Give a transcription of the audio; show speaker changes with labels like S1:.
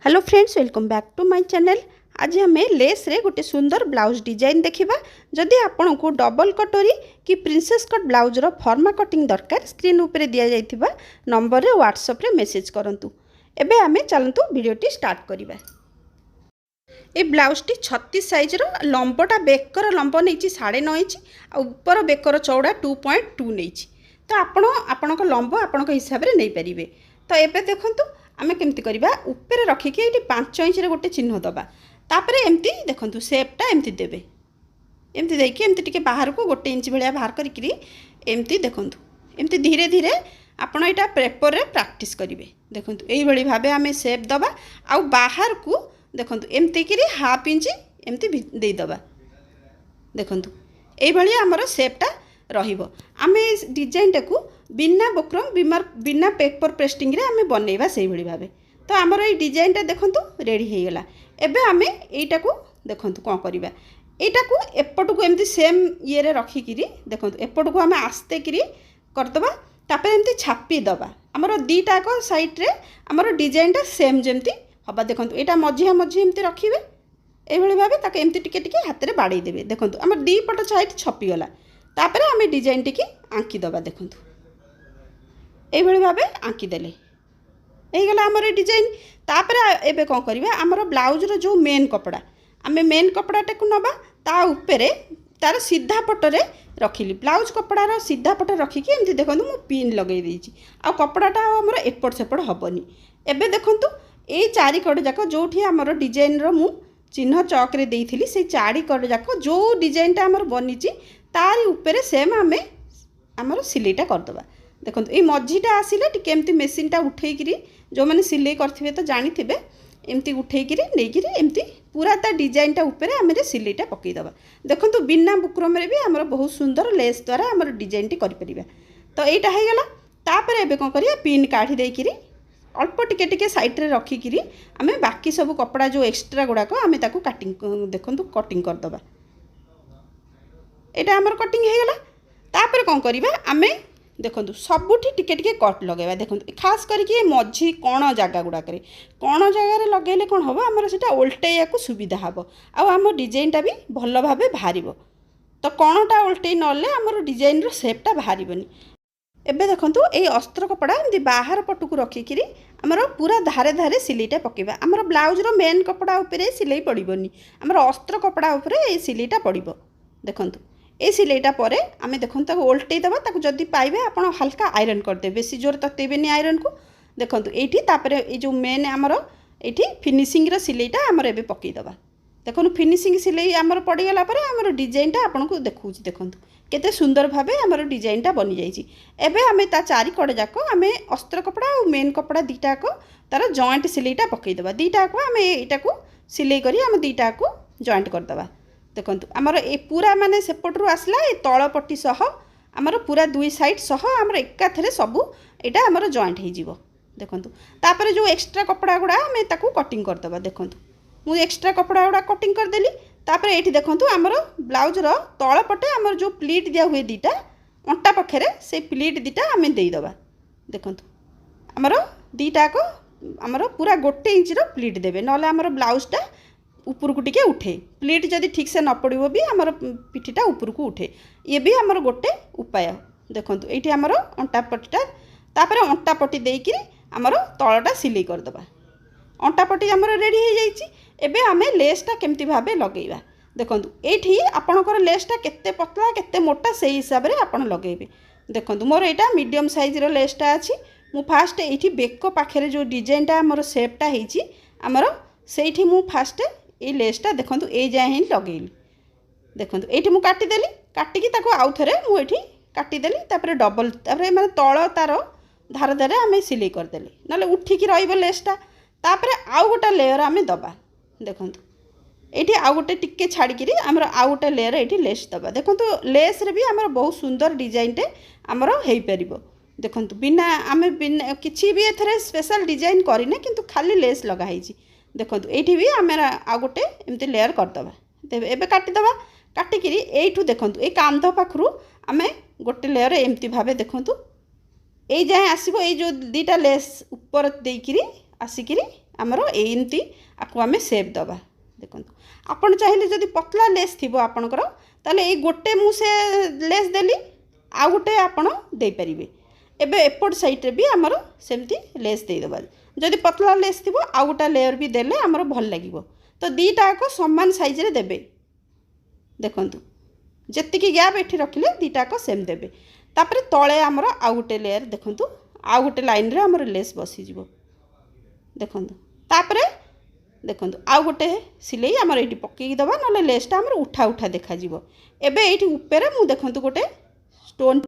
S1: Hello friends, welcome back to my channel. आज आम less रे गोटे सुंदर ब्लाउज डिजाइन देखिबा। जदि आपन को डबल कटोरी कि प्रिंसेस कट ब्लाउज रो फॉर्मा कटिंग दरकार, स्क्रीन ऊपर दिया जाइथिबा नंबर रे व्हाट्सएप रे मेसेज करंतु। एबे आमे चलंतु वीडियोटी स्टार्ट करिबा। ए ब्लाउज टी 36 साइज रो लंबटा बेकर लंब नैछि 9.5 इंच आ ऊपर बेकर चौड़ा 2.2 नैछि। तो आपण को लंब आपण को हिसाब रे नै परिबे। तो एबे देखंतु आमे केमती करिबा, ऊपर रखिके ये 5 इंच रे गोटे चिन्ह दबा। तापरे एमती देखंतु शेपटा एमती देबे, एमती देकी एमती टिके बाहर को गोटे इंच भलिया बाहर करिकरी एमती देखंतु। एमती धीरे धीरे आपण एटा पेपर रे प्रैक्टिस करिवे। देखंतु एई भली भाबे आमे शेप दबा आ बाहर को देखंतु एमती करी हाफ इंच एमती दे दबा। देखंतु एई भली हमर शेपटा रहिबो। आमे डिजाइन टाकू बिना बुकरम बिना पेपर पेस्टिंग रे आमे बनेइबा सेई भली भाबे। तो हमर ए डिजाइन टा देखंतु रेडी हे गेला। एबे आमे एटा को देखंतु कोन करिबा, एटा को एपट को एमती सेम ये रे रखी किरी देखंतु एपट को आमे आस्ते किरी करदबा। तापर एमती छापी दबा। हमर दीटा को साइड रे हमर डिजाइन टा सेम जेमती हबा। देखंतु एटा मझिया मझी एमती रखिबे। ए भली भाबे ताके एमती टिके टिके हाथ रे बाडै देबे। देखंतु हमर दी पट साइड छपी गला। तापर आमे डिजाइन टिके आंकी दबा। देखंतु ए भली भाबे आंकी देले ए गला हमर डिजाइन। तापर एबे कोन करबा, हमर ब्लाउज रो जो मेन कपड़ा आमे मेन कपड़ा टे को नबा। ता ऊपरे तार सीधा पटरे रखिली ब्लाउज कपड़ा रो सीधा पट रखी कि एमती देखंतु मु पिन लगै देछि। आ कपड़ाटा हमर एपट सेपट हबनी। एबे देखंतु ए चारि कड जाक जोठी हमर डिजाइन रो मु चिन्ह चौक रे देइथिली, से चारि कड जाक जो डिजाइन टा हमर बनिछि तारि ऊपरे सेम आमे हमर सिलेटा कर दबा। देखंतु ए मझीटा आसिले टिके एमती मशीन टा उठेई किरी जो माने सिलाई करथिबे तो जानि थिबे एमती उठेई किरी नै किरी एमती पूरा ता डिजाइन टा ऊपरे आमे सिलाईटा पकई दबा। देखंतु बिना बुकरम रे भी हमर बहुत सुंदर लेस द्वारा हमर डिजाइन टी करि परिबा। तो एटा हे गेला। तापर एबे कोन करिया, पिन काढी देई किरी अल्प टिके टिके साइड रे रखी किरी आमे बाकी सब कपड़ा जो एक्स्ट्रा गुडा को आमे ताको कटिंग देखंतु कटिंग कर दबा। एटा हमर कटिंग हे गेला। तापर कोन करिबा, आमे देखंतु सबुठी टिके टिके कट लगेबा। देखंतु खास करके मझी कोण जगह गुडा करे कोण जगह रे लगेले कोन होबो, हमर सेटा उल्टेया को सुविधा हबो आ हमर डिजाइन टा भी भलो भाबे भारिबो। तो कोणटा उल्टेई नले हमर डिजाइन रो शेपटा भारिबनी। एबे देखंतु ए अस्त्र कपड़ा एमती बाहर पटुक रखी किरी हमर पूरा धारे धारे सिलाईटा पकेबा। हमर ब्लाउज रो मेन कपड़ा ऊपर सिलाई पड़िबनी, हमर अस्त्र कपड़ा ऊपर ए सिलाईटा पड़िबो। देखंतु ए सिलाईटा परे आमे देखंतु उल्टेई दबा। ताको जदी पाइबे आपण हल्का आयरन कर दे, बेसी जोर ततेबेनी आयरन को। देखंतु एठी तापरे ए जो मेन हमर एठी फिनिशिंग रो सिलाईटा हमर एबे पकेई दबा। देखंतु फिनिशिंग सिलाई हमर पड़ी गला परे हमर डिजाइन टा आपण को देखौछि। देखंतु केते सुंदर भाबे हमर डिजाइन टा बनि जाईछि। एबे आमे ता चारि कड जाको आमे अस्त्र कपड़ा और मेन कपड़ा दीटा को तार जॉइंट सिलाईटा पकेई दबा। दीटा को आमे एटा को सिलाई करी हम दीटा को जॉइंट कर दबा। देखंतु हमर ए पूरा माने सेपटरू आसला ए तळ पट्टी सह हमर पूरा दुई साइड सह हमर एकाथरे सबु एटा हमर जॉइंट हे जिवो। देखंतु तापर जो एक्स्ट्रा कपड़ा गुडा हमें ताकू कटिंग कर दबा। देखंतु मु एक्स्ट्रा कपड़ा गुडा कटिंग कर देली। तापर एठी देखंतु हमर ब्लाउज रो तळ पटे हमर जो प्लीट दिया हुए दीटा अंटा पखरे से प्लीट दीटा हमें देई दबा। देखंतु हमर दीटा को हमर पूरा गोटे इंच रो प्लीट देबे, नले हमर ब्लाउज टा ऊपर को टिके उठे। प्लीट जदि ठीक से न पड़ो भी हमर पिठीटा ऊपर को उठे। ये भी हमर गोटे उपाय। देखंतु एठी हमर अंटा पट्टीटा तापर अंटा पट्टी देई किरी हमर तळटा सिलाई कर दबा। अंटा पट्टी हमर रेडी हो जाईची। एबे हमें लेसटा केमती भाबे लगेइबा। देखंतु एठी आपनकर लेसटा केते पतला केते मोटा सेही हिसाब रे आपन लगेइबे। देखंतु मोर एटा मीडियम साइज रो लेसटा अछि। मु फास्ट एठी बेको पाखरे जो डिजाइनटा हमर शेपटा हेची हमर सेठी मु फास्ट ए लेसटा देखंतु ए जाय ही लगेइली। देखंतु एठी मु काटी देली, काटी की ताको आउ थरे मु एठी काटी देली। तापर डबल तापर माने तळ तार धार धारे आमे सिलाई कर देली, नले उठी की रहिबो लेसटा। तापर आउ गोटा लेयर आमे दबा। देखंतु एठी आउ गोटे टिक्के छाड़ी किरी हमर आउ गोटा लेयर एठी लेस दबा। देखंतु लेस रे भी हमर बहुत सुंदर डिजाइन टे हमर हेई परिबो। देखंतु बिना आमे बिना किछि भी एथरे स्पेशल डिजाइन करिने, किंतु खाली लेस लगा हेछि। देखंतु एठी भी हमरा आ गोटे एमती लेयर कर दबा। एबे काटी दबा। काटी किरी एठू देखंतु ए कांध पाखरु आमे गोटे लेयर एमती भाबे देखंतु ए जाय आसीबो। ए जो दीटा लेस ऊपर देई किरी आसी किरी आमर एमती आपको आम सेप दबा देखो आपड़ चाहिए जदि पतला लेस थी आपणकर ताले ये गोटे मुझे लेस देली आउ गोटे आपण देपारे एबे एपट साइड्रे भी आमर सेमती लेस देदेबा जदि पतला लेस थी आउ गोटा लेयर भी देले आमर भल लगे तो दीटा को समान साइज रे देबे देखु जी गैप ये रखिले दीटा को सेम देबे तापर तले आमर आउ गोटे लेयर देखु आउ गोटे लाइन रे आमर लेस बसीज देखु तापर देखु आउ गोटे सिलाई आमर ये पकईकी दबा ना लेसटा आमर उठा उठा देखा एबे ये ऊपर मु देखु गोटे स्टोन